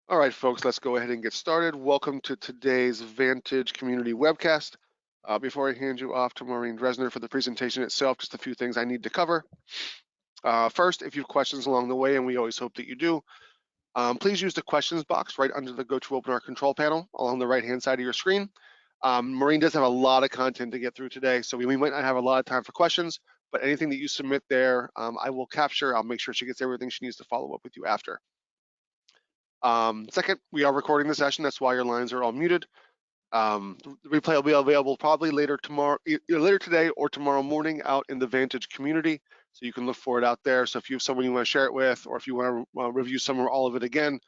All right, folks, let's go ahead and get started. Welcome to today's Vantage Community Webcast. Before I hand you off to Maureen Dresner for the presentation itself, just a few things I need to cover. First, if you have questions along the way, and we always hope that you do, please use the questions box right under the GoToWebinar control panel along the right-hand side of your screen. Maureen does have a lot of content to get through today, so we might not have a lot of time for questions, but anything that you submit there, I will capture. I'll make sure she gets everything she needs to follow up with you after. Second, we are recording the session. That's why your lines are all muted. The replay will be available probably later today or tomorrow morning out in the Vantage community. So you can look for it out there. So if you have someone you want to share it with, or if you want to review some or all of it again,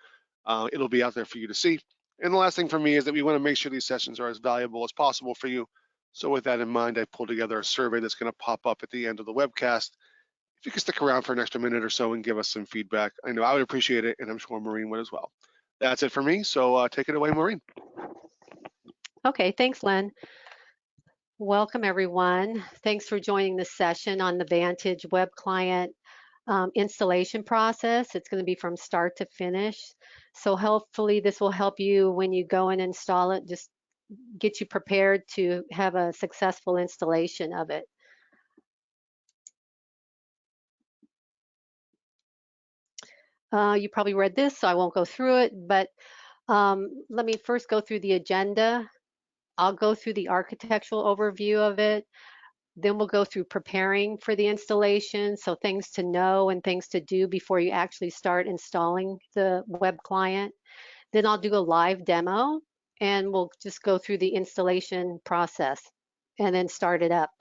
it'll be out there for you to see. And the last thing for me is that we want to make sure these sessions are as valuable as possible for you. So with that in mind, I pulled together a survey that's going to pop up at the end of the webcast. If you could stick around for an extra minute or so and give us some feedback, I know I would appreciate it, and I'm sure Maureen would as well. That's it for me, so take it away, Maureen. Okay, thanks, Len. Welcome, everyone. Thanks for joining this session on the Vantage web client installation process. It's going to be from start to finish. So hopefully this will help you when you go and install it, just get you prepared to have a successful installation of it. You probably read this, so I won't go through it, but let me first go through the agenda. I'll go through the architectural overview of it. Then we'll go through preparing for the installation, so things to know and things to do before you actually start installing the web client. Then I'll do a live demo, and we'll just go through the installation process and then start it up.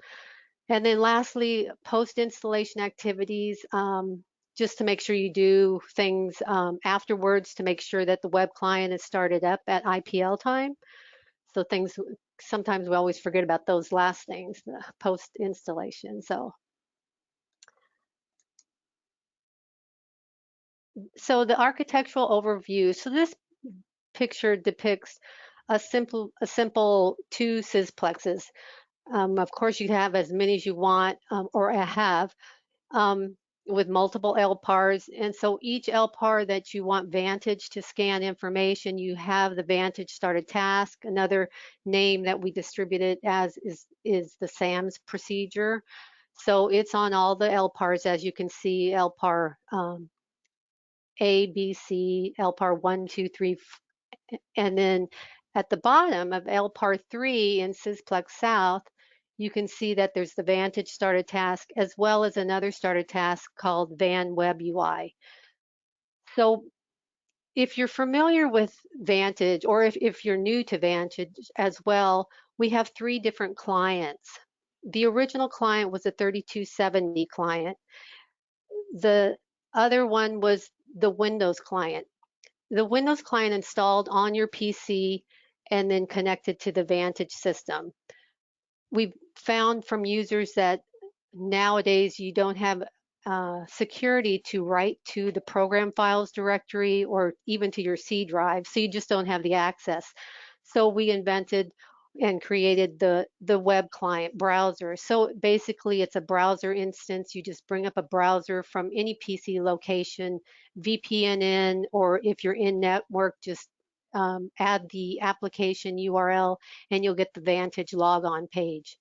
And then lastly, post-installation activities, just to make sure you do things afterwards to make sure that the web client is started up at IPL time. So things, sometimes we always forget about those last things, the post installation. So the architectural overview. So this picture depicts a simple 2 sysplexes. Of course, you have as many as you want or have with multiple LPARs. And so each LPAR that you want Vantage to scan information, you have the Vantage started task. Another name that we distribute it as is the SAMS procedure. So it's on all the LPARs, as you can see, LPAR A, B, C, LPAR 1, 2, 3, and then at the bottom of LPAR 3 in Sysplex South, you can see that there's the Vantage started task as well as another started task called Van Web UI. So if you're familiar with Vantage, or if you're new to Vantage as well, we have 3 different clients. The original client was a 3270 client. The other one was the Windows client. The Windows client installed on your PC and then connected to the Vantage system. We've found from users that nowadays you don't have security to write to the program files directory or even to your C drive, so you just don't have the access. So we invented and created the web client browser. So basically it's a browser instance. You just bring up a browser from any PC location, VPN in, or if you're in network, just add the application URL and you'll get the Vantage logon page.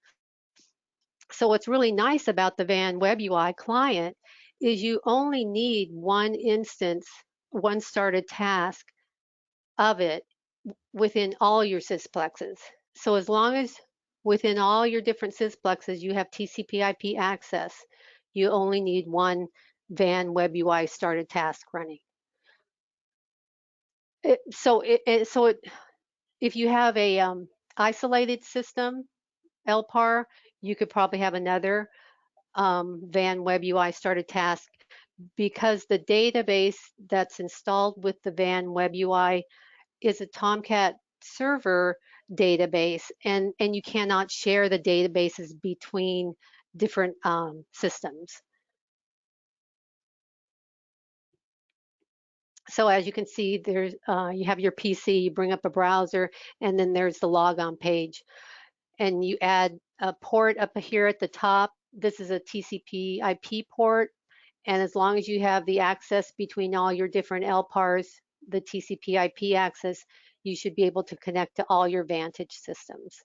So what's really nice about the Van Web UI client is you only need one instance, one started task of it within all your sysplexes. So as long as within all your different sysplexes you have TCP/IP access, you only need one Van Web UI started task running. If you have a isolated system, LPAR, you could probably have another Van Web UI started task, because the database that's installed with the Van Web UI is a Tomcat server database, and you cannot share the databases between different systems. So as you can see, there's you have your PC, you bring up a browser, and then there's the logon page. And you add a port up here at the top. This is a TCP/IP port. And as long as you have the access between all your different LPARs, the TCP/IP access, you should be able to connect to all your Vantage systems.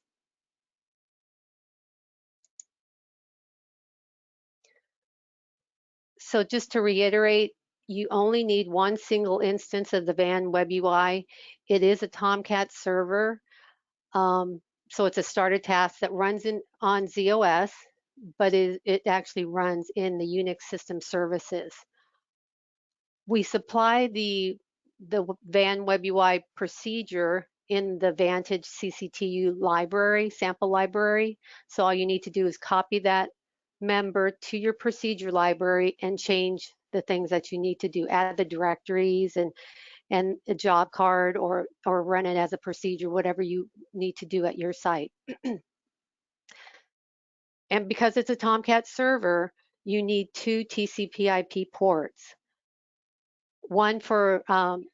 So just to reiterate, you only need one single instance of the Van Web UI. It is a Tomcat server. So it's a starter task that runs on ZOS, but it actually runs in the Unix system services. We supply the Van Web UI procedure in the Vantage CCTU library, sample library. So all you need to do is copy that member to your procedure library and change the things that you need to do, add the directories and a job card or run it as a procedure, whatever you need to do at your site. And because it's a Tomcat server, you need two TCP/IP ports, one for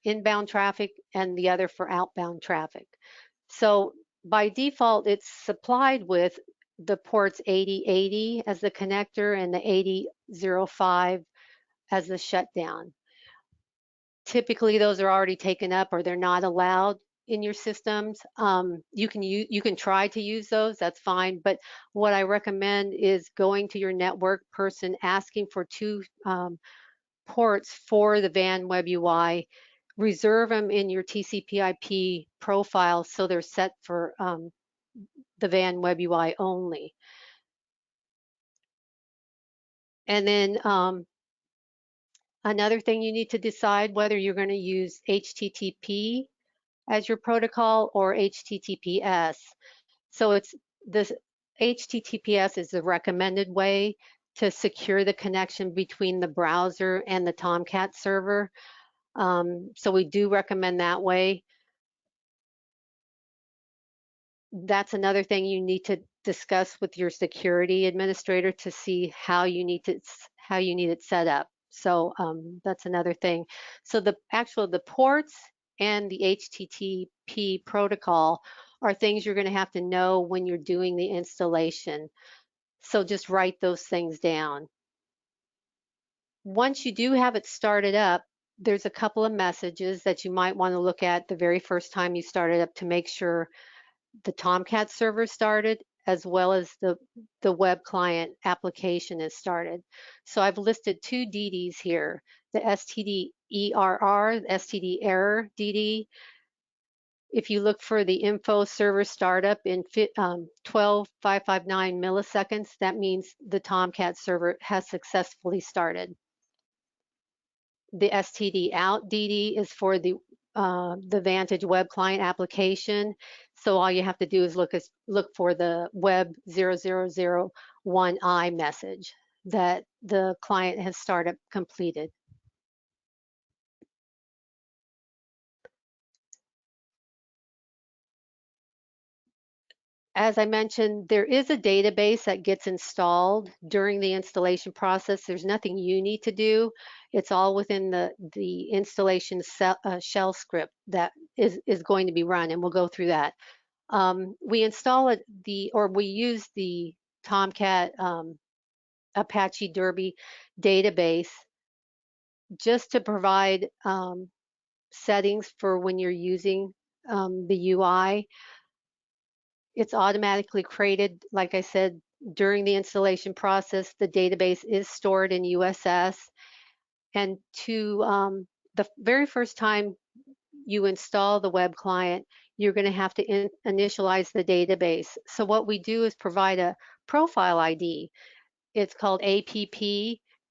inbound traffic and the other for outbound traffic. So by default, it's supplied with the ports 8080 as the connector and the 8005 as the shutdown. Typically, those are already taken up or they're not allowed in your systems. You can try to use those, that's fine. But what I recommend is going to your network person, asking for two ports for the Van Web UI, reserve them in your TCP/IP profile so they're set for the Van Web UI only. And then another thing you need to decide whether you're going to use HTTP as your protocol or HTTPS. So it's this HTTPS is the recommended way to secure the connection between the browser and the Tomcat server. So we do recommend that way. That's another thing you need to discuss with your security administrator to see how you need it set up. So that's another thing. So the ports and the HTTP protocol are things you're going to have to know when you're doing the installation. So just write those things down. Once you do have it started up, there's a couple of messages that you might want to look at the very first time you start it up to make sure the Tomcat server started as well as the web client application is started. So I've listed two DDs here, the STD ERR, the STD error DD. If you look for the info server startup in 12,559 milliseconds, that means the Tomcat server has successfully started. The STD out DD is for the Vantage web client application. So all you have to do is look for the web 0001I message that the client has startup completed. As I mentioned, there is a database that gets installed during the installation process. There's nothing you need to do. It's all within the installation shell script that is going to be run, and we'll go through that. We install we use the Tomcat Apache Derby database just to provide settings for when you're using the UI. It's automatically created, like I said, during the installation process. The database is stored in USS. And to the very first time you install the web client, you're going to have to initialize the database. So what we do is provide a profile ID. It's called APP,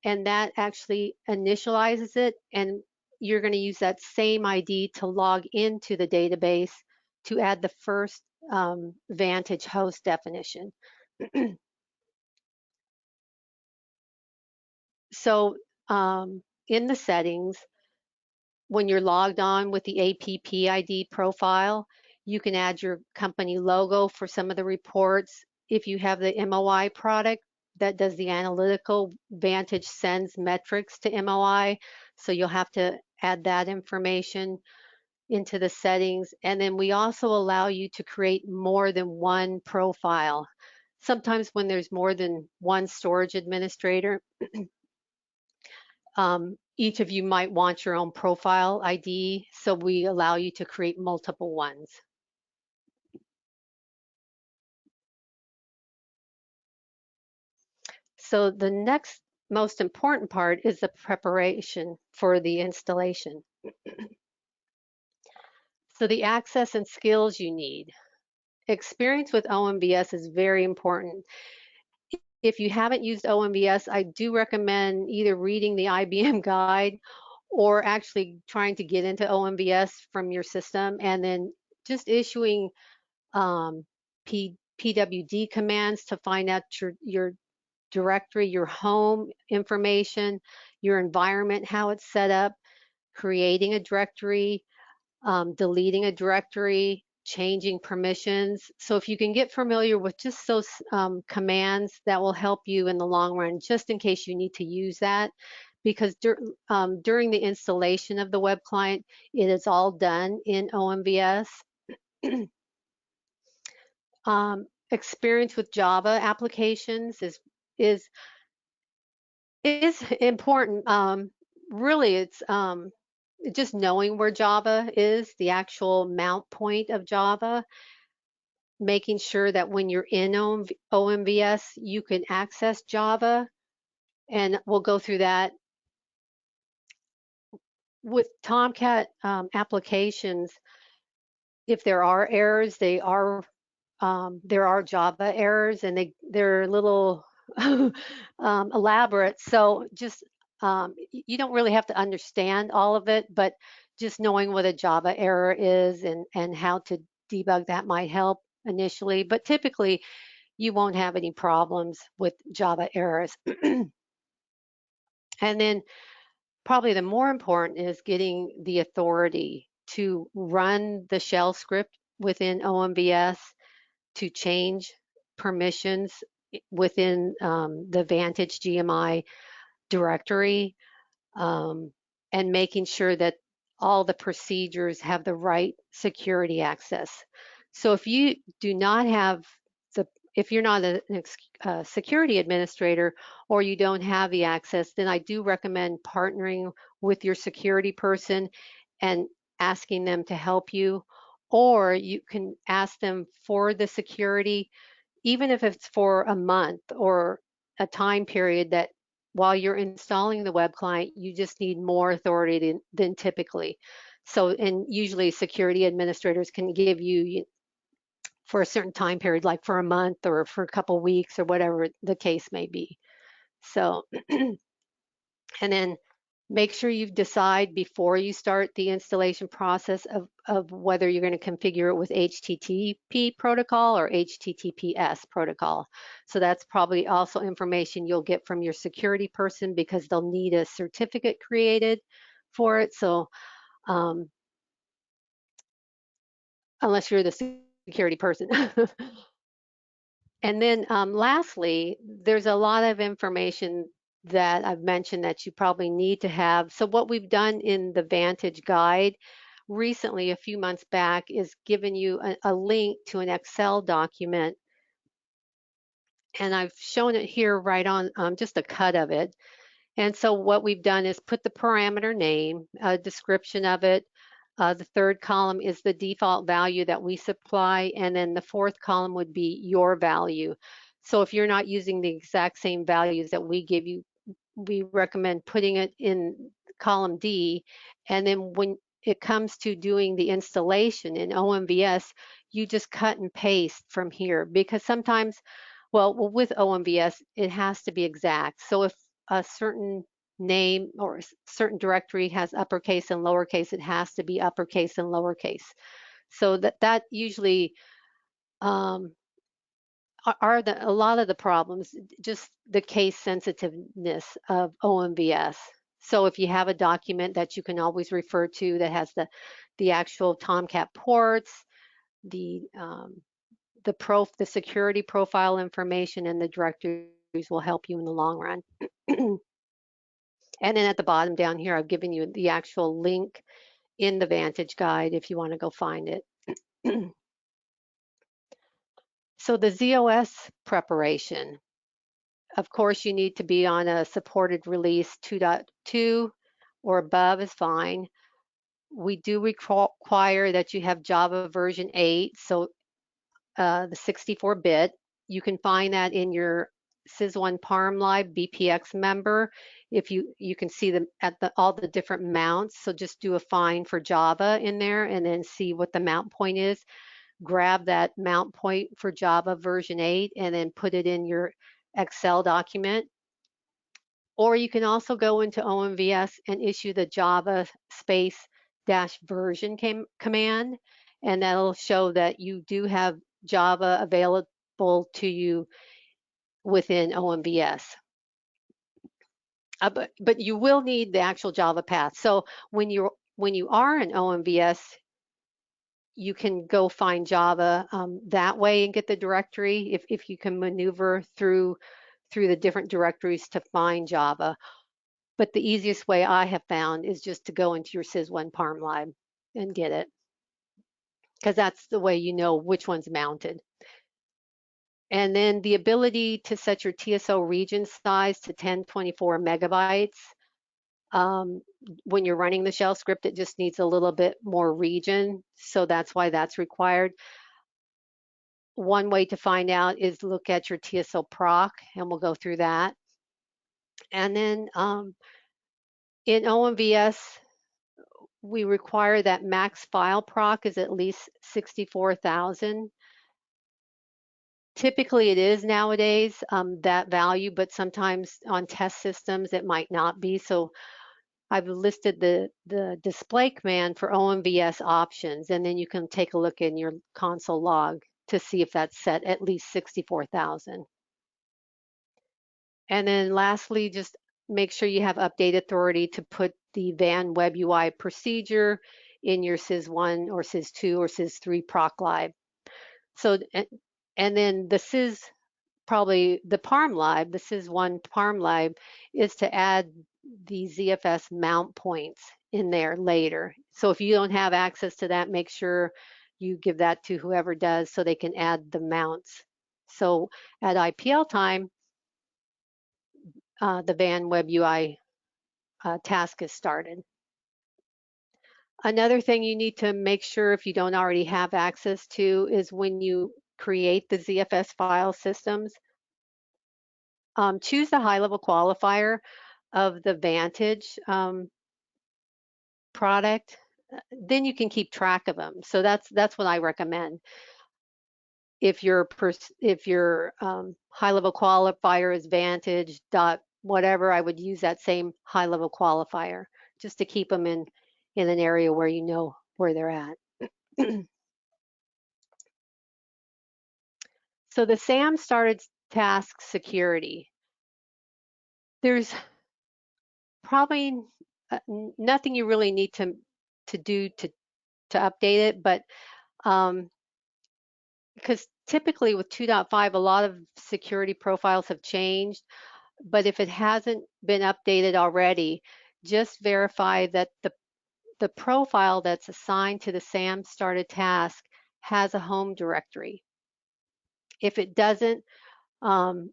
and that actually initializes it. And you're going to use that same ID to log into the database to add the first Vantage host definition. So in the settings, when you're logged on with the APP ID profile, you can add your company logo for some of the reports. If you have the MOI product that does the analytical, Vantage sends metrics to MOI, so you'll have to add that information into the settings. And then we also allow you to create more than one profile. Sometimes when there's more than one storage administrator, each of you might want your own profile ID, so we allow you to create multiple ones. So the next most important part is the preparation for the installation. So the access and skills you need. Experience with OMBS is very important. If you haven't used OMBS, I do recommend either reading the IBM guide or actually trying to get into OMBS from your system and then just issuing PWD commands to find out your directory, your home information, your environment, how it's set up, creating a directory, deleting a directory, changing permissions. So if you can get familiar with just those commands, that will help you in the long run, just in case you need to use that. Because during the installation of the web client, it is all done in OMVS. Experience with Java applications is important. Really, it's just knowing where Java is, the actual mount point of Java, making sure that when you're in OMVS, you can access Java, and we'll go through that. With Tomcat applications, if there are errors, there are Java errors, and they're a little elaborate. So just you don't really have to understand all of it, but just knowing what a Java error is and how to debug that might help initially. But typically, you won't have any problems with Java errors. And then probably the more important is getting the authority to run the shell script within OMVS, to change permissions within the Vantage GMI directory, and making sure that all the procedures have the right security access. So if you do not have if you're not a security administrator or you don't have the access, then I do recommend partnering with your security person and asking them to help you, or you can ask them for the security, even if it's for a month or a time period that while you're installing the web client, you just need more authority than typically. So, and usually security administrators can give you for a certain time period, like for a month or for a couple weeks or whatever the case may be. So, and then make sure you decide before you start the installation process of whether you're going to configure it with HTTP protocol or HTTPS protocol. So that's probably also information you'll get from your security person because they'll need a certificate created for it. So unless you're the security person. And then lastly, there's a lot of information that I've mentioned that you probably need to have. So what we've done in the Vantage guide recently, a few months back, is given you a link to an Excel document. And I've shown it here right on just a cut of it. And so what we've done is put the parameter name, a description of it. The third column is the default value that we supply, and then the fourth column would be your value. So if you're not using the exact same values that we give you, we recommend putting it in column D. And then when it comes to doing the installation in OMVS, you just cut and paste from here, because sometimes, well, with OMVS, it has to be exact. So if a certain name or a certain directory has uppercase and lowercase, it has to be uppercase and lowercase. So that usually are a lot of the problems, just the case sensitiveness of OMVS. So if you have a document that you can always refer to that has the actual Tomcat ports, the security profile information, and the directories will help you in the long run. And then at the bottom down here, I've given you the actual link in the Vantage guide if you want to go find it. So the ZOS preparation, of course, you need to be on a supported release 2.2 or above is fine. We do require that you have Java version 8, so the 64-bit. You can find that in your SysOne ParmLib BPX member. If you can see them at all the different mounts, so just do a find for Java in there and then see what the mount point is. Grab that mount point for Java version 8 and then put it in your Excel document. Or you can also go into OMVS and issue the Java space dash version command, and that'll show that you do have Java available to you within OMVS. But you will need the actual Java path. So when you are in OMVS, you can go find Java that way and get the directory if you can maneuver through the different directories to find Java. But the easiest way I have found is just to go into your SysOne ParmLib and get it, because that's the way you know which one's mounted. And then the ability to set your TSO region size to 1024 megabytes. When you're running the shell script, it just needs a little bit more region, so that's why that's required. One way to find out is look at your TSO proc, and we'll go through that. And then in OMVS, we require that max file proc is at least 64,000. Typically it is nowadays that value, but sometimes on test systems it might not be. So I've listed the display command for OMVS options, and then you can take a look in your console log to see if that's set at least 64,000. And then lastly, just make sure you have update authority to put the Van Web UI procedure in your SysOne or SysO or SysO proc lib. So, and then the probably the ParmLib, the SysOne ParmLib, is to add the ZFS mount points in there later. So if you don't have access to that, make sure you give that to whoever does so they can add the mounts. So at IPL time, the Van Web UI task is started. Another thing you need to make sure, if you don't already have access to, is when you create the ZFS file systems, choose the high-level qualifier of the Vantage product. Then you can keep track of them. So that's what I recommend. If your high-level qualifier is Vantage dot whatever, I would use that same high-level qualifier just to keep them in an area where you know where they're at. So the SAM started task security. There's probably nothing you really need to do to update it, but because typically with 2.5, a lot of security profiles have changed, but if it hasn't been updated already, just verify that the profile that's assigned to the SAM started task has a home directory. If it doesn't, then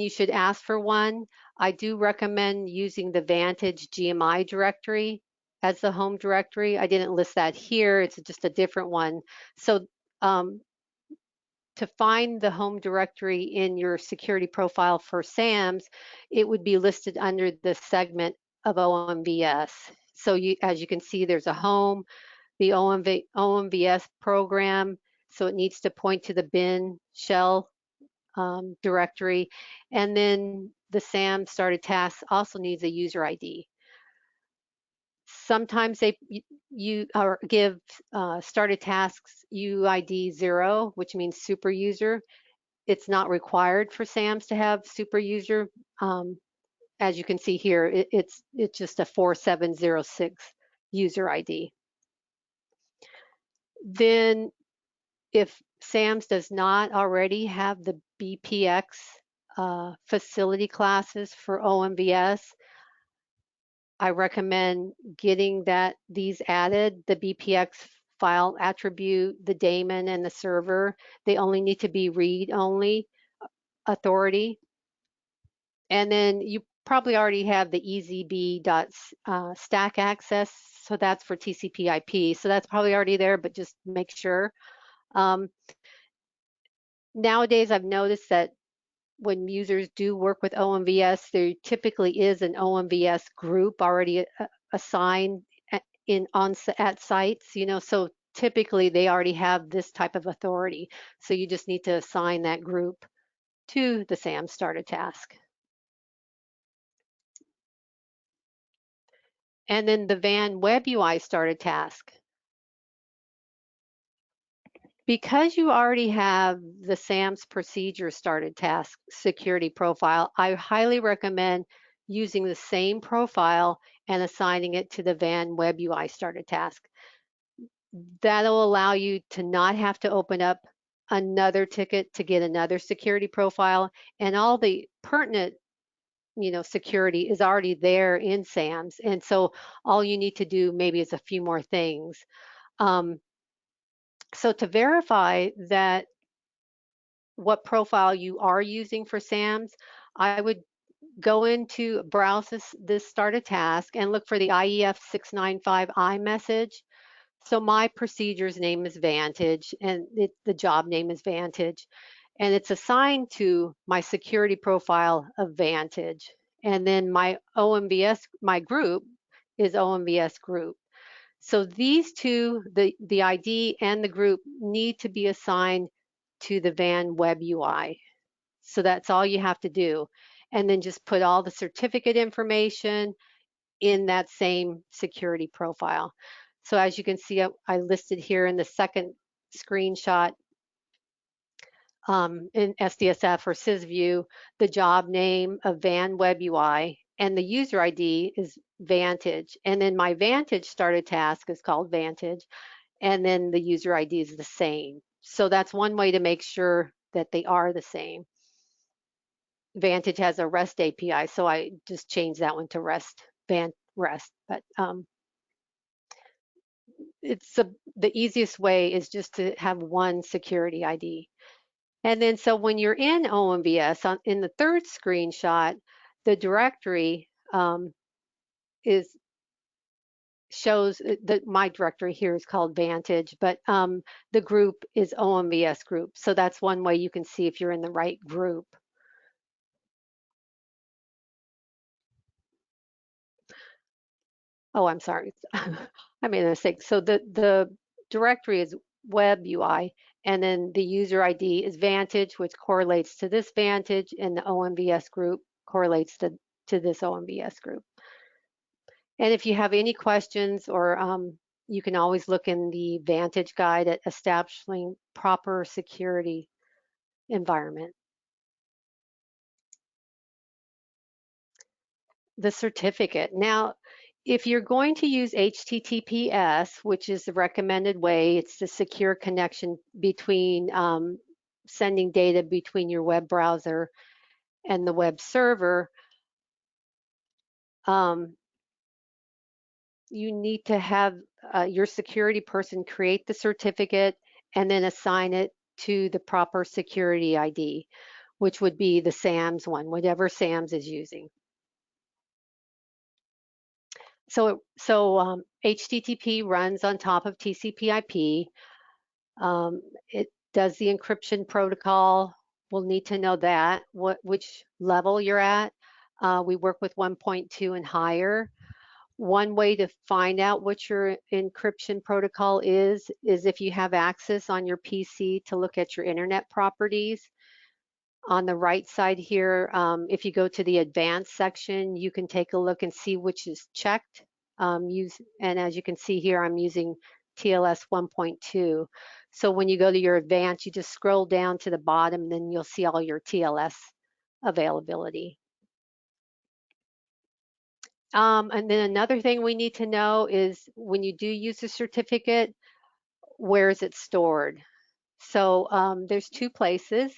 you should ask for one. I do recommend using the Vantage GMI directory as the home directory. I didn't list that here, it's just a different one. So to find the home directory in your security profile for SAMs, it would be listed under the segment of OMVS. So as you can see, there's a home, the OMVS program, so it needs to point to the bin shell directory, and then the SAM started task also needs a user ID. Sometimes they give started tasks UID 0, which means super user. It's not required for SAMs to have super user. As you can see here, it's just a 4706 user ID. Then if SAMs does not already have the BPX facility classes for OMVS, I recommend getting these added, the BPX file attribute, the daemon, and the server. They only need to be read-only authority. And then you probably already have the EZB.stack access, so that's for TCP/IP. So that's probably already there, but just make sure. Um, Nowadays, I've noticed that when users do work with OMVS, there typically is an OMVS group already assigned at sites, so typically they already have this type of authority. So you just need to assign that group to the SAM started task. And then the Van Web UI started task. Because you already have the SAM's procedure started task security profile, I highly recommend using the same profile and assigning it to the Van Web UI started task. That'll allow you to not have to open up another ticket to get another security profile, and all the pertinent security is already there in SAMs. And so all you need to do maybe is a few more things. So to verify that what profile you are using for SAMs, I would go into browse this start a task and look for the IEF 695I message. So my procedure's name is Vantage, and the job name is Vantage, and it's assigned to my security profile of Vantage. And then my OMVS, my group is OMVS group. So these two, the ID and the group, need to be assigned to the Van Web UI. So that's all you have to do. And then just put all the certificate information in that same security profile. So as you can see, I listed here in the second screenshot in SDSF or SysView, the job name of Van Web UI, and the user ID is Vantage. And then my Vantage started task is called Vantage, and then the user ID is the same. So that's one way to make sure that they are the same. Vantage has a REST API, so I just changed that one to REST. But the easiest way is just to have one security ID. And then so when you're in OMVS, in the third screenshot, the directory shows that my directory here is called Vantage, but the group is OMVS group. So that's one way you can see if you're in the right group. Oh, I'm sorry. I made a mistake. So the directory is web UI, and then the user ID is Vantage, which correlates to this Vantage, and the OMVS group correlates to this OMVS group. And if you have any questions, or you can always look in the Vantage guide at establishing proper security environment. The certificate. Now, if you're going to use HTTPS, which is the recommended way, it's the secure connection between sending data between your web browser and the web server, you need to have your security person create the certificate and then assign it to the proper security ID, which would be the SAMS one, whatever SAMS is using. So HTTP runs on top of TCP/IP. It does the encryption protocol. We'll need to know that, which level you're at. We work with 1.2 and higher. One way to find out what your encryption protocol is if you have access on your PC to look at your internet properties. On the right side here, if you go to the advanced section, you can take a look and see which is checked. And as you can see here, I'm using TLS 1.2. So when you go to your advanced, you just scroll down to the bottom, then you'll see all your TLS availability. And then another thing we need to know is when you do use a certificate, where is it stored? So there's two places.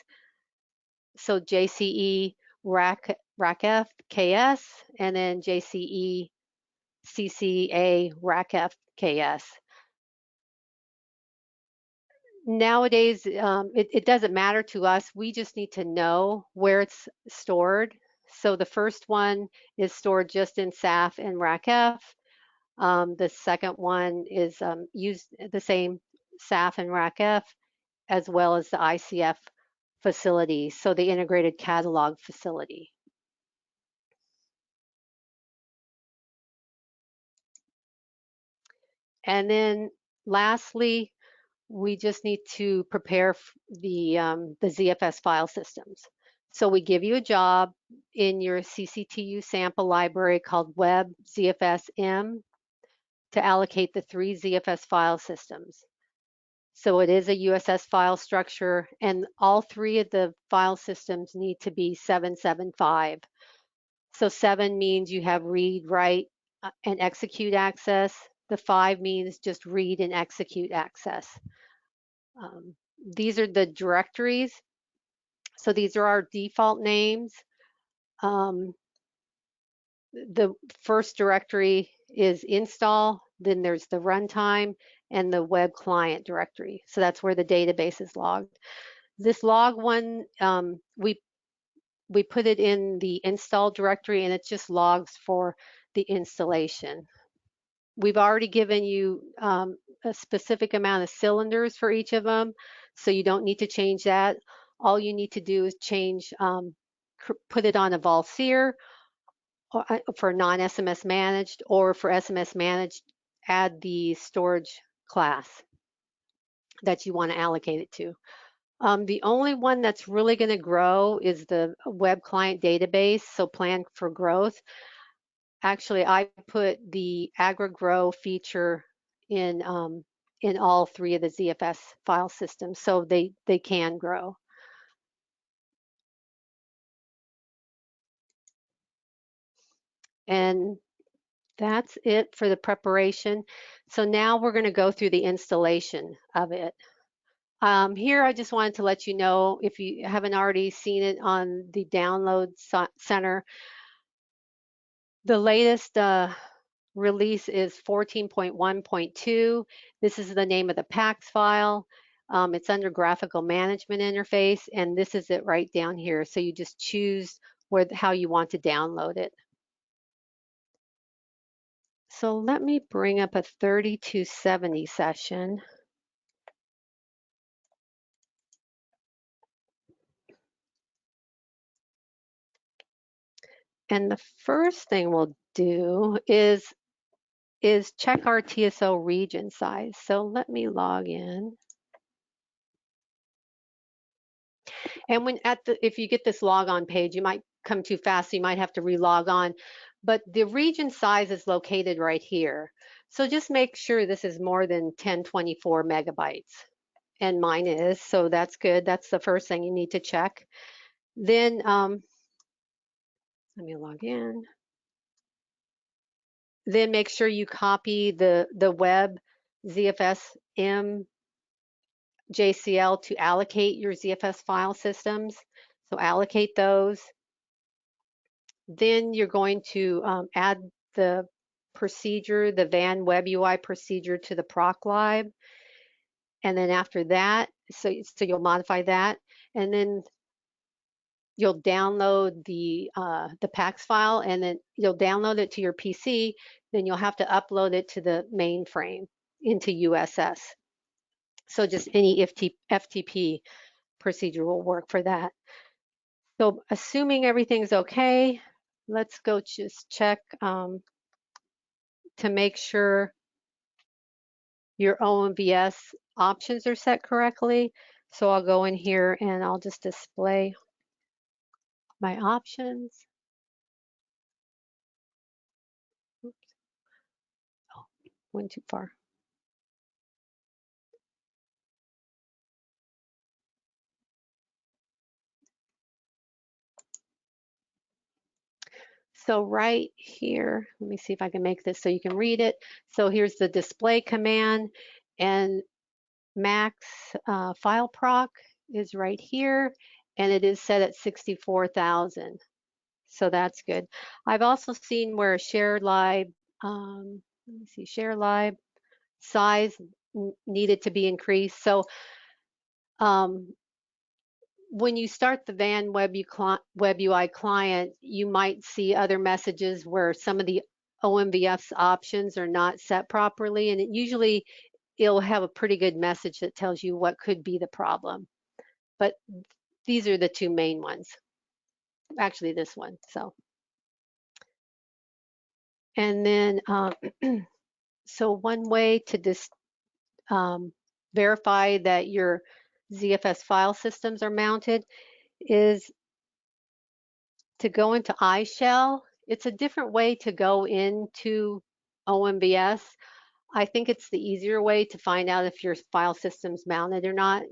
So JCE RACF KS, and then JCE CCA RACF KS. Nowadays, it doesn't matter to us. We just need to know where it's stored. So the first one is stored just in SAF and RACF. The second one is used the same SAF and RACF, as well as the ICF facility, so the integrated catalog facility. And then lastly, we just need to prepare the ZFS file systems. So we give you a job in your CCTU sample library called Web ZFS-M to allocate the 3 ZFS file systems. So it is a USS file structure, and all 3 of the file systems need to be 775. So 7 means you have read, write, and execute access. The 5 means just read and execute access. These are the directories. So these are our default names. The first directory is install, then there's the runtime and the web client directory. So that's where the database is logged. This log one, we put it in the install directory, and it just logs for the installation. We've already given you a specific amount of cylinders for each of them, so you don't need to change that. All you need to do is change, put it on a Valseer for non-SMS managed, or for SMS managed, add the storage class that you want to allocate it to. The only one that's really going to grow is the web client database, so plan for growth. Actually, I put the agri-grow feature in all 3 of the ZFS file systems, so they can grow. And that's it for the preparation. So now we're going to go through the installation of it. Here, I just wanted to let you know, if you haven't already seen it on the download center, the latest release is 14.1.2. This is the name of the PAX file. It's under graphical management interface, and this is it right down here. So you just choose how you want to download it. So let me bring up a 3270 session. And the first thing we'll do is check our TSO region size. So let me log in. And if you get this log on page, you might come too fast, so you might have to re-log on. But the region size is located right here. So just make sure this is more than 1024 megabytes. And mine is, so that's good. That's the first thing you need to check. Then let me log in. Then make sure you copy the web ZFS-M JCL to allocate your ZFS file systems. So allocate those. Then you're going to add the procedure, the van web UI procedure, to the proc lib. And then after that, so you'll modify that. And then you'll download the PAX file, and then you'll download it to your PC. Then you'll have to upload it to the mainframe into USS. So just any FTP procedure will work for that. So assuming everything's okay, let's go just check to make sure your OMVS options are set correctly. So I'll go in here and I'll just display my options. Oops. Oh, went too far. So right here, let me see if I can make this so you can read it. So here's the display command, and max file proc is right here, and it is set at 64,000. So that's good. I've also seen where share lib, let me see, share lib size needed to be increased. So when you start the Van Web UI client, you might see other messages where some of the OMVF's options are not set properly, and usually it'll have a pretty good message that tells you what could be the problem. But these are the two main ones. Actually, this one. So, and then so one way to verify that your ZFS file systems are mounted is to go into iShell. It's a different way to go into OMBS. I think it's the easier way to find out if your file system's mounted or not.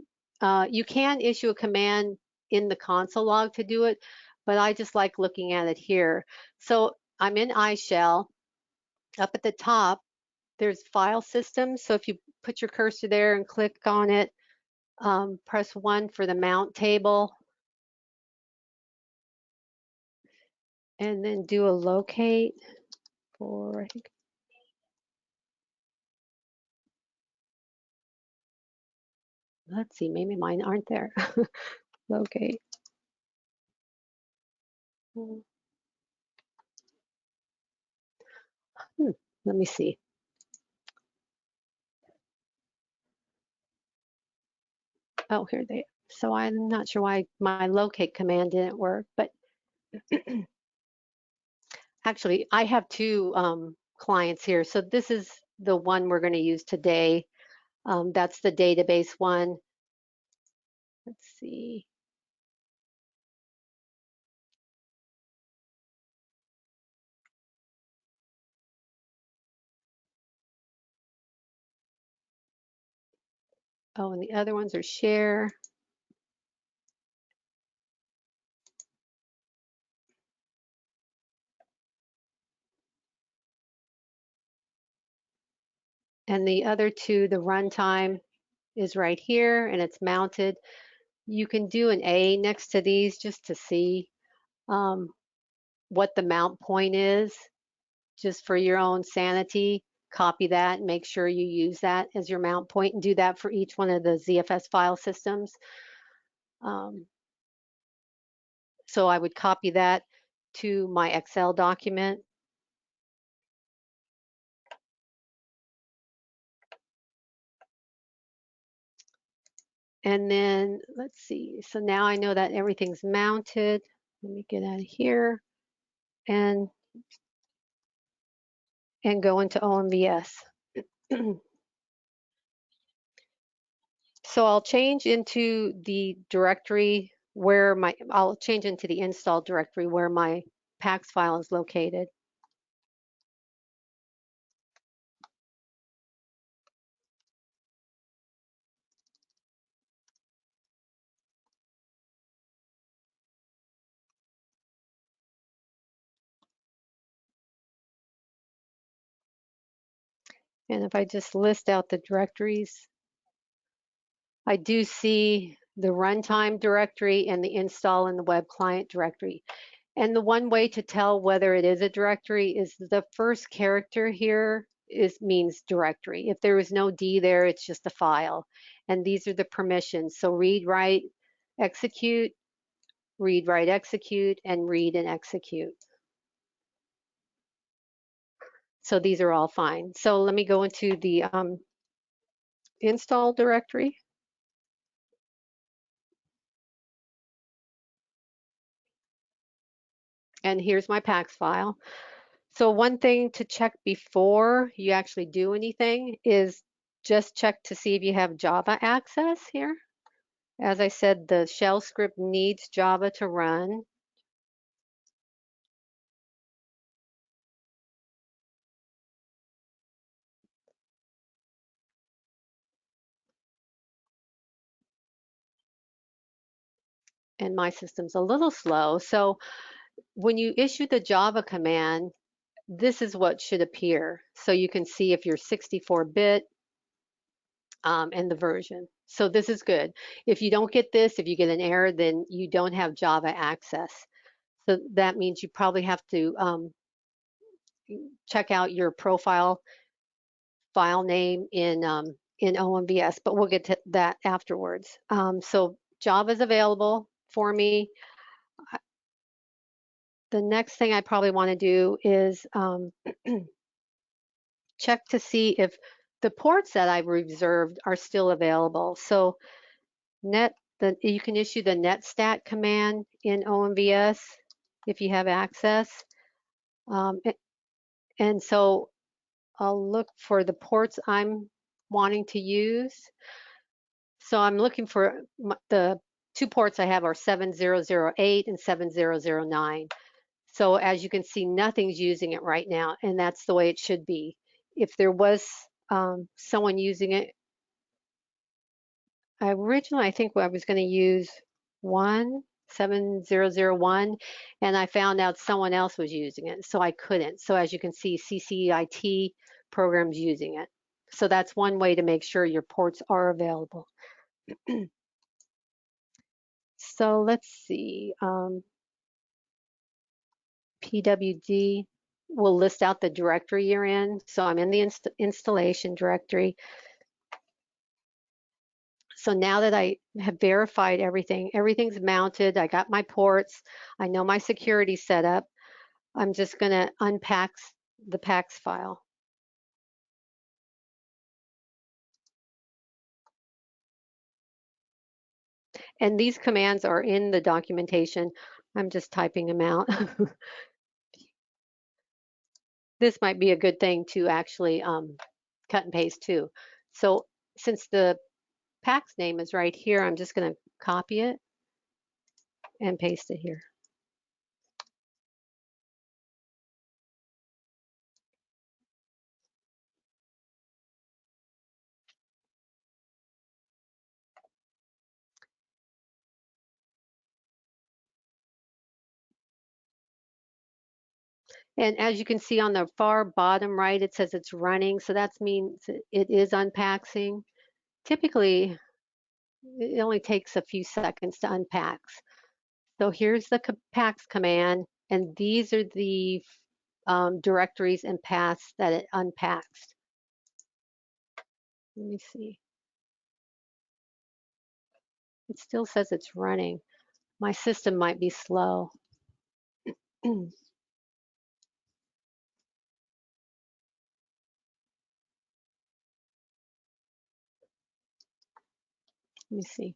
You can issue a command in the console log to do it, but I just like looking at it here. So I'm in iShell. Up at the top, there's file systems. So if you put your cursor there and click on it, press 1 for the mount table, and then do a locate for, I think, let's see, maybe mine aren't there. Locate. Let me see. Oh, here they are. So I'm not sure why my locate command didn't work, but actually I have two clients here. So this is the one we're going to use today. That's the database one. Let's see. Oh, and the other ones are share. And the other two, the runtime is right here and it's mounted. You can do an A next to these just to see what the mount point is, just for your own sanity. Copy that and make sure you use that as your mount point, and do that for each one of the ZFS file systems. So I would copy that to my Excel document. And then let's see, so now I know that everything's mounted. Let me get out of here and go into OMBS. So I'll change into the directory where I'll change into the install directory where my PAX file is located. And if I just list out the directories, I do see the runtime directory and the install and the web client directory. And the one way to tell whether it is a directory is the first character here means directory. If there is no D there, it's just a file. And these are the permissions. So read, write, execute, read, write, execute, and read and execute. So these are all fine. So let me go into the install directory. And here's my PAX file. So one thing to check before you actually do anything is just check to see if you have Java access here. As I said, the shell script needs Java to run. And my system's a little slow. So when you issue the Java command, this is what should appear. So you can see if you're 64-bit and the version. So this is good. If you don't get this, if you get an error, then you don't have Java access. So that means you probably have to check out your profile file name in OMBS, but we'll get to that afterwards. So Java is available. for me. The next thing I probably want to do is check to see if the ports that I've reserved are still available. So you can issue the netstat command in OMVS if you have access. And so I'll look for the ports I'm wanting to use. So I'm looking for the two ports I have are 7008 and 7009. So as you can see, nothing's using it right now, and that's the way it should be. If there was someone using it, originally I think I was going to use 7001, and I found out someone else was using it, so I couldn't. So as you can see, CCIT program's using it. So that's one way to make sure your ports are available. So let's see. PWD will list out the directory you're in. So I'm in the installation directory. So now that I have verified everything's mounted, I got my ports, I know my security setup, I'm just going to unpack the PAX file. And these commands are in the documentation. I'm just typing them out. This might be a good thing to actually cut and paste too. So since the PAX name is right here, I'm just going to copy it and paste it here. And as you can see on the far bottom right, it says it's running. So that means it is unpaxing. Typically, it only takes a few seconds to unpack. So here's the PAX command, and these are the directories and paths that it unpacks. Let me see. It still says it's running. My system might be slow. Let me see.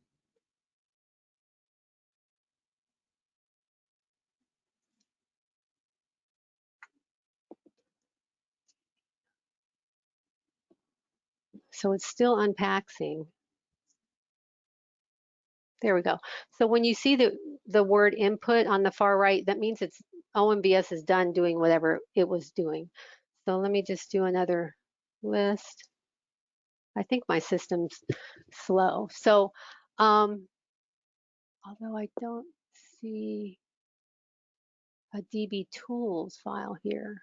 So it's still unpaxing. There we go. So when you see the word input on the far right, that means it's OMVS is done doing whatever it was doing. So let me just do another list. I think my system's slow. So although I don't see a DB tools file here.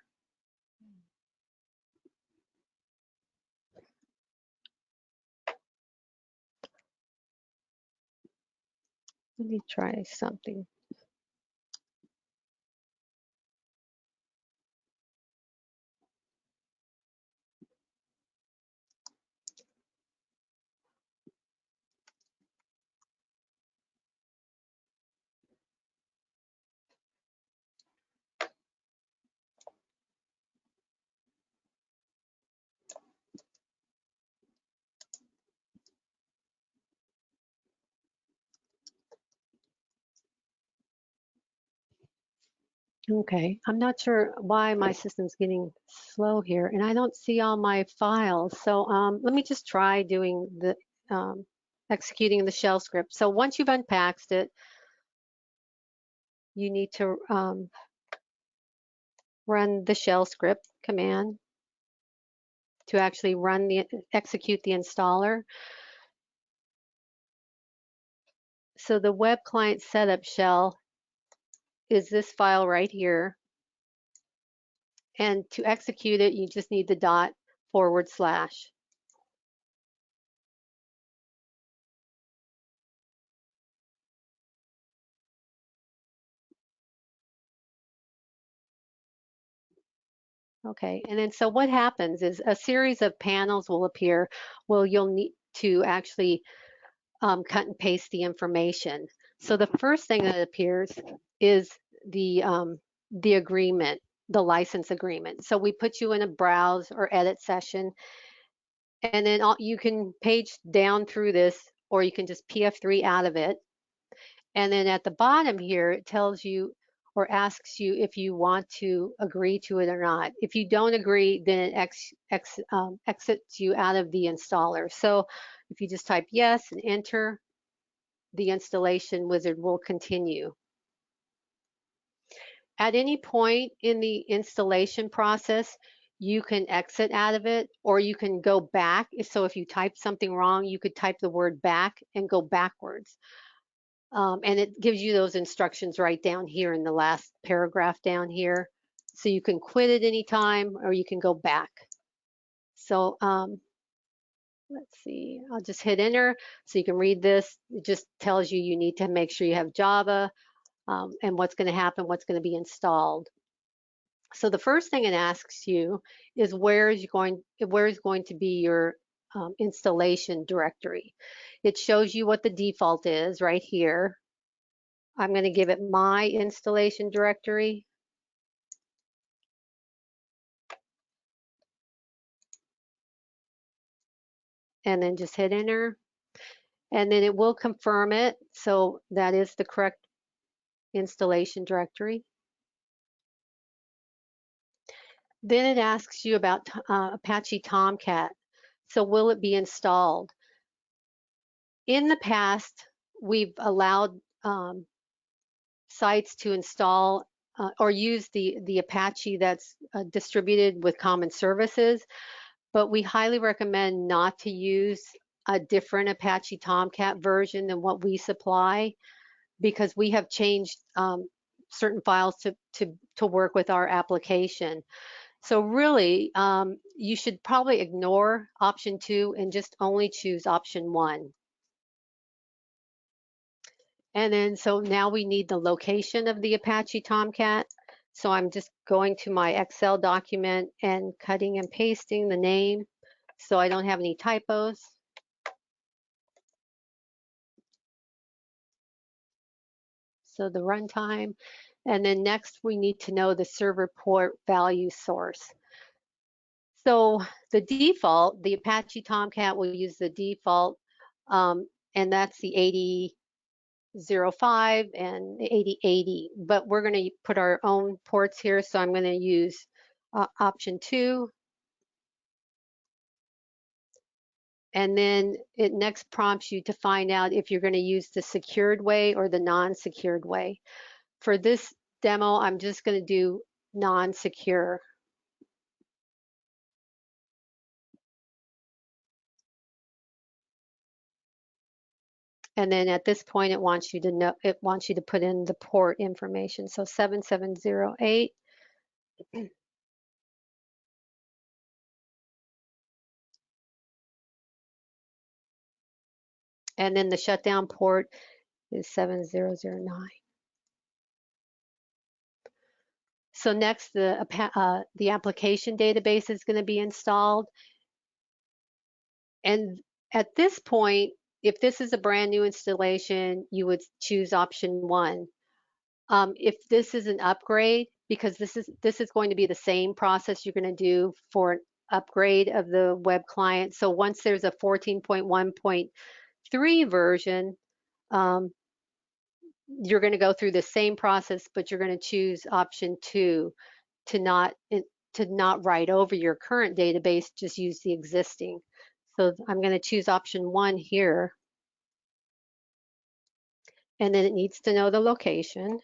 Let me try something. Okay, I'm not sure why my system's getting slow here, and I don't see all my files. So let me just try doing the executing the shell script. So once you've unpacked it, you need to run the shell script command to actually execute the installer. So the web client setup shell is this file right here. And to execute it, you just need the // Okay, and then so what happens is a series of panels will appear where you'll need to actually cut and paste the information. So the first thing that appears is the agreement, the license agreement. So we put you in a browse or edit session, and then you can page down through this, or you can just PF3 out of it. And then at the bottom here, it tells you or asks you if you want to agree to it or not. If you don't agree, then it exits you out of the installer. So if you just type yes and enter, the installation wizard will continue. At any point in the installation process, you can exit out of it, or you can go back. So if you type something wrong, you could type the word back and go backwards. And it gives you those instructions right down here in the last paragraph down here. So you can quit at any time, or you can go back. So let's see, I'll just hit enter so you can read this. It just tells you you need to make sure you have Java and what's going to happen, what's going to be installed. So the first thing it asks you is where is going to be your installation directory. It shows you what the default is right here. I'm going to give it my installation directory. And then just hit enter. And then it will confirm it. So that is the correct installation directory. Then it asks you about Apache Tomcat. So will it be installed? In the past, we've allowed sites to install or use the Apache that's distributed with common services, but we highly recommend not to use a different Apache Tomcat version than what we supply, because we have changed certain files to work with our application. So really, you should probably ignore option 2 and just only choose option 1. And then, so now we need the location of the Apache Tomcat. So I'm just going to my Excel document and cutting and pasting the name so I don't have any typos. So the runtime. And then next we need to know the server port value source. So the default, the Apache Tomcat will use the default, and that's the 8005 and the 8080, but we're going to put our own ports here. So I'm going to use option 2. And then it next prompts you to find out if you're going to use the secured way or the non-secured way. For this demo, I'm just going to do non-secure. And then at this point, it wants you to put in the port information. So 7708. And then the shutdown port is 7009. So next, the application database is going to be installed. And at this point, if this is a brand new installation, you would choose option 1. If this is an upgrade, because this is going to be the same process you're going to do for an upgrade of the web client. So once there's a 14.1.3 version, you're going to go through the same process, but you're going to choose option 2 to not write over your current database, just use the existing. So I'm going to choose option 1 here. And then it needs to know the location.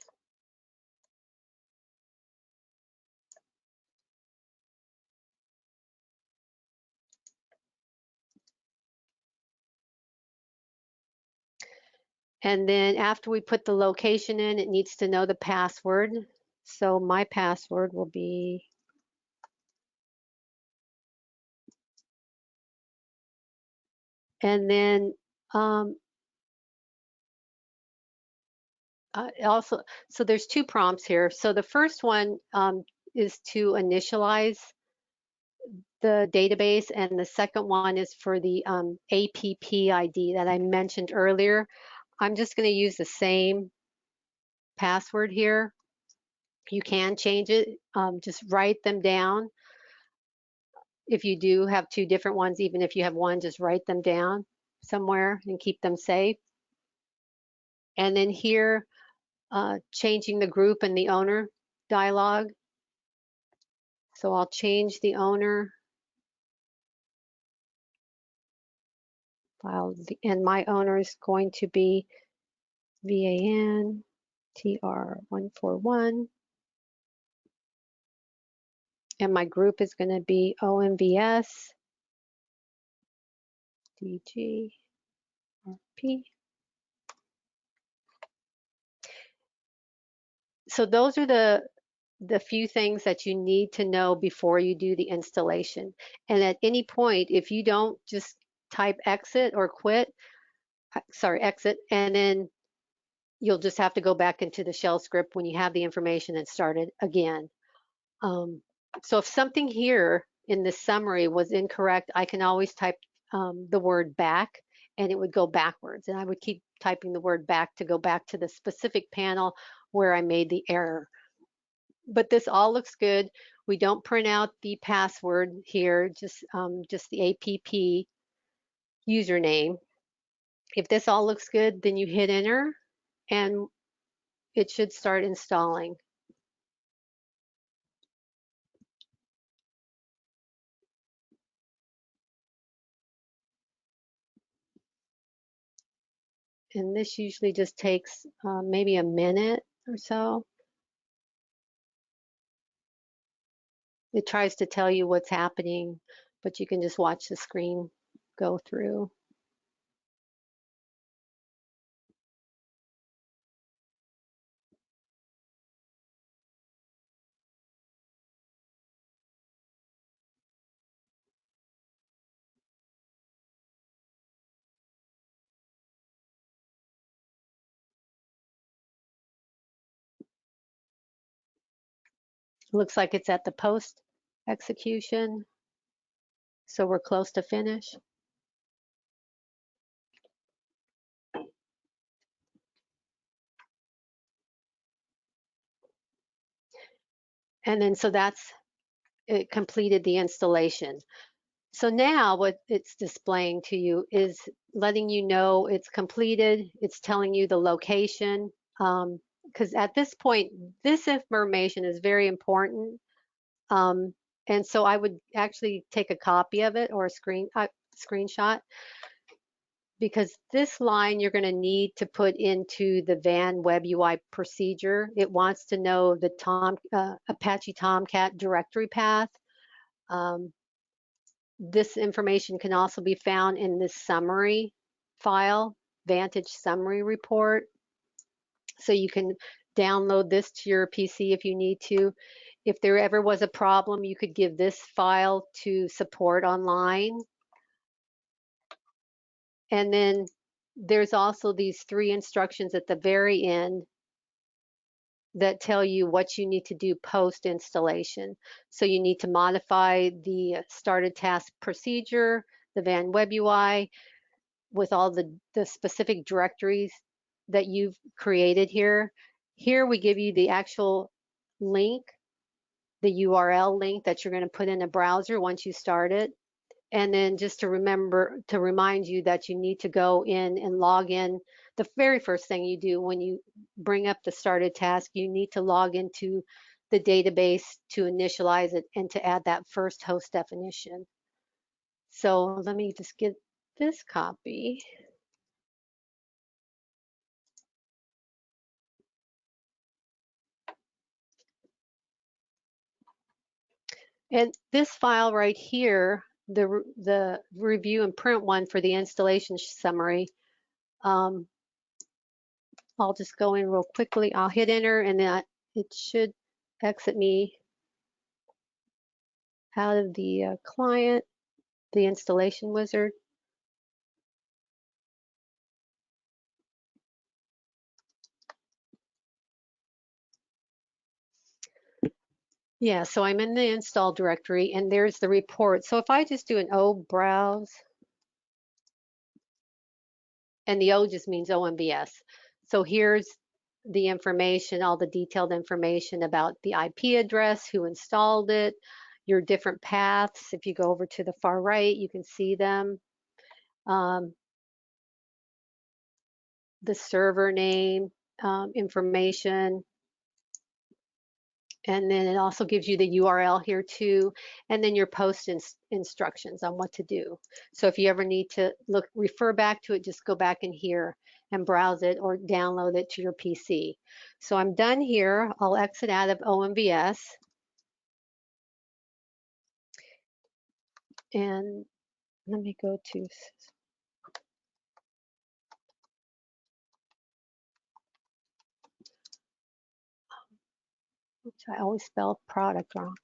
And then after we put the location in, it needs to know the password. So my password will be and then also, so there's 2 prompts here. So the first one is to initialize the database, and the second one is for the APP ID that I mentioned earlier. I'm just going to use the same password here. You can change it. Just write them down. If you do have two different ones, even if you have one, just write them down somewhere and keep them safe. And then here, changing the group and the owner dialog. So I'll change the owner file, and my owner is going to be VANTR141, and my group is going to be OMVS DGRP. So those are the few things that you need to know before you do the installation. And at any point, if you don't, just type exit or quit, sorry, exit, and then you'll just have to go back into the shell script when you have the information and start it again. So if something here in the summary was incorrect, I can always type the word back and it would go backwards. And I would keep typing the word back to go back to the specific panel where I made the error. But this all looks good. We don't print out the password here, just the APP username. If this all looks good, then you hit enter and it should start installing. And this usually just takes maybe a minute or so. It tries to tell you what's happening, but you can just watch the screen go through. Looks like it's at the post execution, so we're close to finish. And then so that's it, completed the installation. So now what it's displaying to you is letting you know it's completed. It's telling you the location, because at this point, this information is very important. And so I would actually take a copy of it or a screenshot, because this line you're going to need to put into the Van Web UI procedure. It wants to know the Apache Tomcat directory path. This information can also be found in this summary file, Vantage summary report. So you can download this to your PC if you need to. If there ever was a problem, you could give this file to support online. And then there's also these 3 instructions at the very end that tell you what you need to do post installation. So you need to modify the started task procedure, the Van Web UI, with all the specific directories that you've created here. Here we give you the actual link, the URL link that you're going to put in a browser once you start it. And then just to remind you that you need to go in and log in. The very first thing you do when you bring up the started task, you need to log into the database to initialize it and to add that first host definition. So let me just get this copy. And this file right here, the review and print one for the installation summary, I'll just go in real quickly. I'll hit enter and then it should exit me out of the client, the installation wizard. Yeah, so I'm in the install directory and there's the report. So if I just do an O browse and the O just means OMBS. So here's the information, all the detailed information about the IP address, who installed it, your different paths. If you go over to the far right, you can see them. The server name, information, and then it also gives you the URL here too, and then your post instructions on what to do. So if you ever need to refer back to it, just go back in here and browse it or download it to your PC. So I'm done here. I'll exit out of OMBS. And let me go to, oops, I always spell product wrong.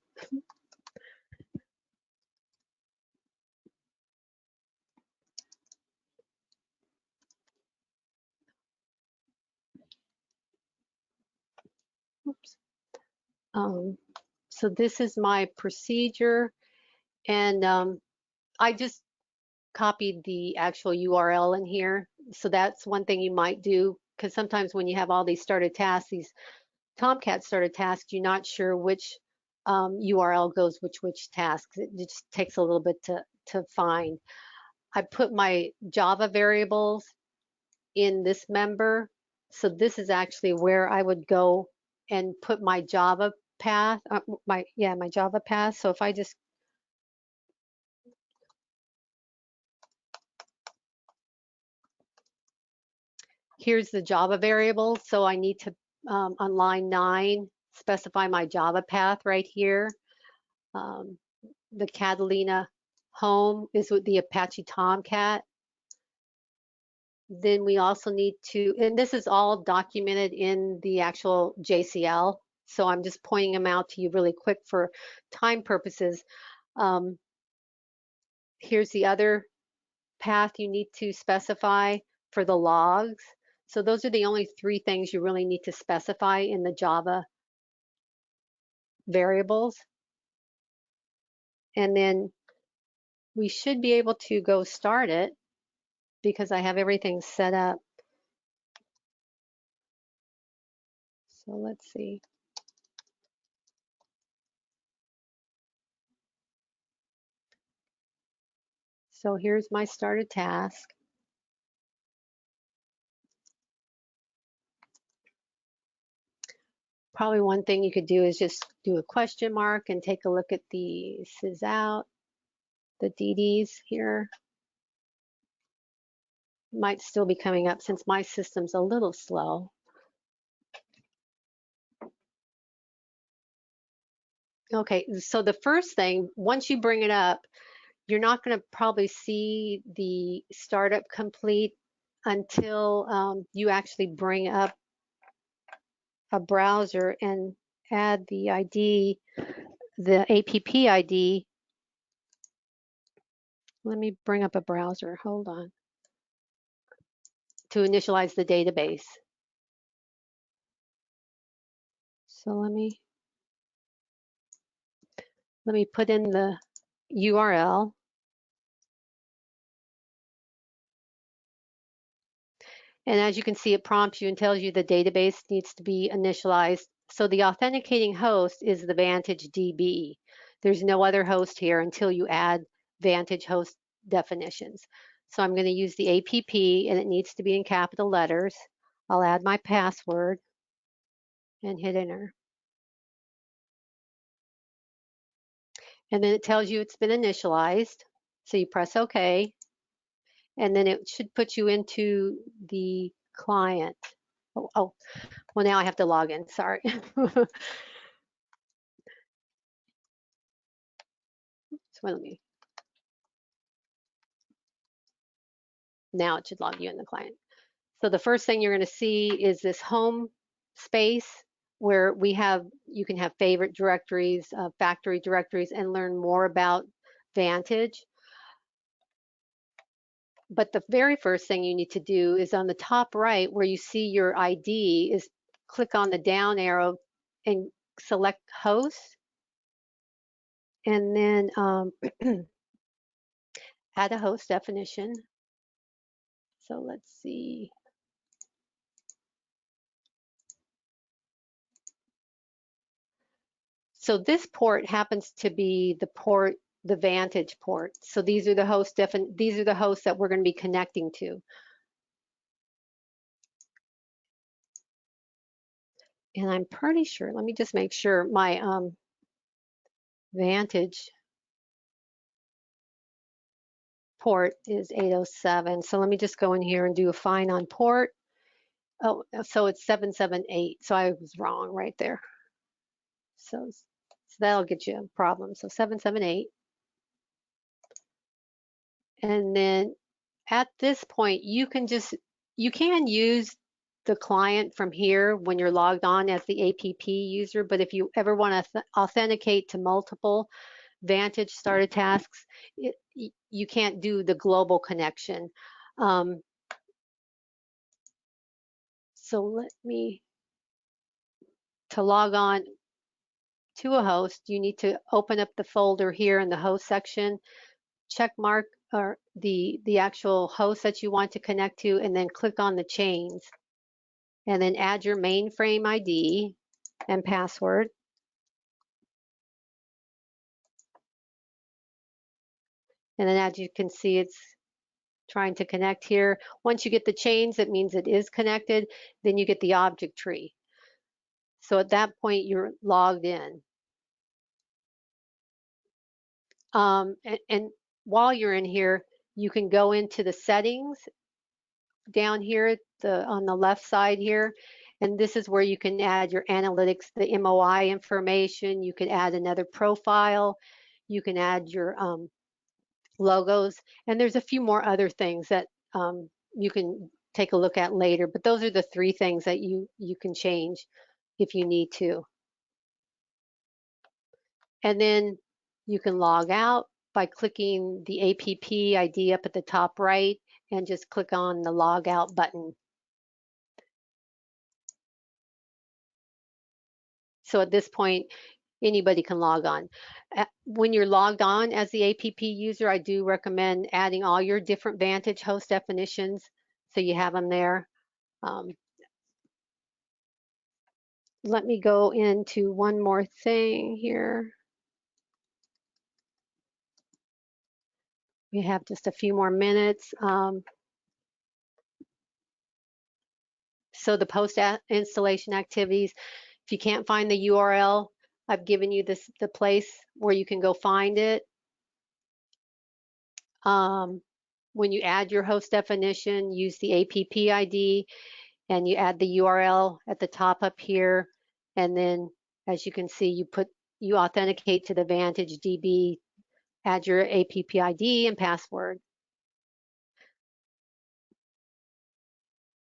Oops. So this is my procedure, and I just copied the actual URL in here. So that's one thing you might do, because sometimes when you have all these started tasks, these Tomcat started tasks, you're not sure which URL goes which tasks. It just takes a little bit to find. I put my Java variables in this member. So this is actually where I would go and put my Java path, my Java path. So if I just, here's the Java variable. So I need to, on line 9, specify my Java path right here. The Catalina home is with the Apache Tomcat. Then we also need to, and this is all documented in the actual JCL. So I'm just pointing them out to you really quick for time purposes. Here's the other path you need to specify for the logs. So those are the only 3 things you really need to specify in the Java variables. And then we should be able to go start it because I have everything set up. So let's see. So here's my started task. Probably one thing you could do is just do a question mark and take a look at the sysout, the DDs here. Might still be coming up since my system's a little slow. Okay, so the first thing, once you bring it up, you're not going to probably see the startup complete until you actually bring up a browser and add the ID, the APP ID. Let me bring up a browser, hold on, to initialize the database. So let me put in the URL. And as you can see, it prompts you and tells you the database needs to be initialized. So the authenticating host is the Vantage DB. There's no other host here until you add Vantage host definitions. So I'm going to use the APP, and it needs to be in capital letters. I'll add my password and hit enter. And then it tells you it's been initialized. So you press OK. And then it should put you into the client. Oh, well, now I have to log in, sorry. So let me, now it should log you in the client. So the first thing you're going to see is this home space where we have, you can have favorite directories, factory directories, and learn more about Vantage. But the very first thing you need to do is on the top right where you see your ID is click on the down arrow and select host. And then add a host definition. So let's see. So this port happens to be the Vantage port. So these are the hosts that we're going to be connecting to. And I'm pretty sure, let me just make sure my Vantage port is 807. So let me just go in here and do a find on port. Oh, so it's 778. So I was wrong right there. So that'll get you a problem. So 778. And then at this point, you can use the client from here when you're logged on as the APP user, but if you ever want to authenticate to multiple Vantage started tasks, you can't do the global connection. So to log on to a host, you need to open up the folder here in the host section, check mark or the actual host that you want to connect to, and then click on the chains. And then add your mainframe ID and password. And then as you can see, it's trying to connect here. Once you get the chains, it means it is connected. Then you get the object tree. So at that point, you're logged in. And while you're in here, you can go into the settings down here on the left side here. And this is where you can add your analytics, the MOI information. You can add another profile. You can add your logos, and there's a few more other things that you can take a look at later, but those are the three things that you can change if you need to. And then you can log out by clicking the APP ID up at the top right and just click on the log out button. So at this point, anybody can log on. When you're logged on as the APP user, I do recommend adding all your different Vantage host definitions so you have them there. Let me go into one more thing here. We have just a few more minutes. So the post installation activities, if you can't find the URL, I've given you the place where you can go find it. When you add your host definition, use the APP ID and you add the URL at the top up here. And then as you can see, you authenticate to the Vantage DB, add your APP ID and password.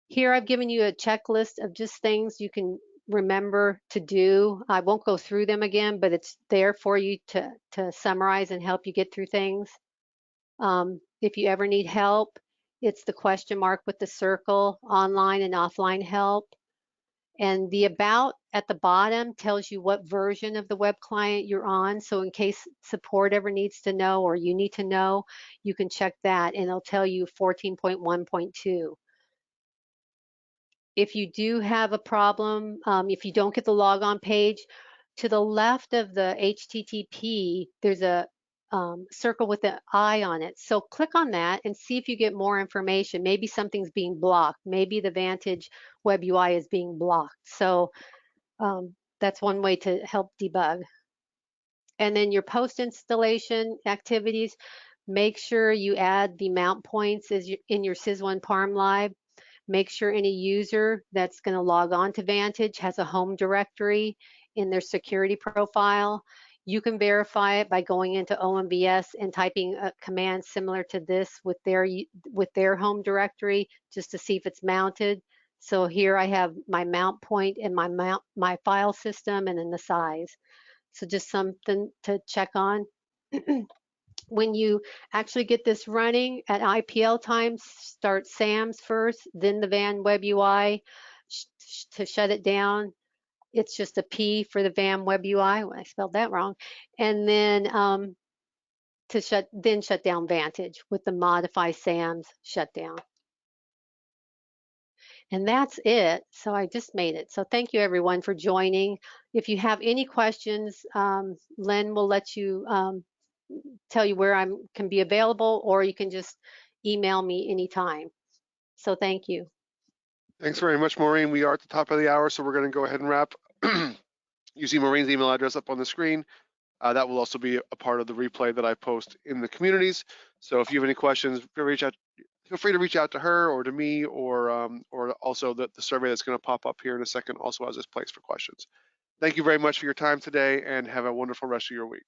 Here I've given you a checklist of just things you can remember to do. I won't go through them again, but it's there for you to summarize and help you get through things. If you ever need help, it's the question mark with the circle, online and offline help. And the about at the bottom tells you what version of the web client you're on. So in case support ever needs to know or you need to know, you can check that and it'll tell you 14.1.2. If you do have a problem, if you don't get the logon page, to the left of the HTTP, there's a circle with an eye on it. So click on that and see if you get more information. Maybe something's being blocked. Maybe the Vantage web UI is being blocked. So that's one way to help debug. And then your post installation activities, make sure you add the mount points in your SysOne Parm Live. Make sure any user that's going to log on to Vantage has a home directory in their security profile. You can verify it by going into OMBS and typing a command similar to this with their home directory just to see if it's mounted. So here I have my mount point and my file system and then the size. So just something to check on. When you actually get this running at IPL times, start SAMS first, then the Van Web UI to shut it down. It's just a P for the Van Web UI. Well, I spelled that wrong. And then shut down Vantage with the modify SAMS shutdown. And that's it. So I just made it. So thank you everyone for joining. If you have any questions, Len will let you tell you where I can be available, or you can just email me anytime. So thank you. Thanks very much, Maureen. We are at the top of the hour, so we're going to go ahead and wrap. You see Maureen's email address up on the screen. That will also be a part of the replay that I post in the communities. So if you have any questions, feel free to reach out to her or to me, or also the survey that's going to pop up here in a second also has this place for questions. Thank you very much for your time today, and have a wonderful rest of your week.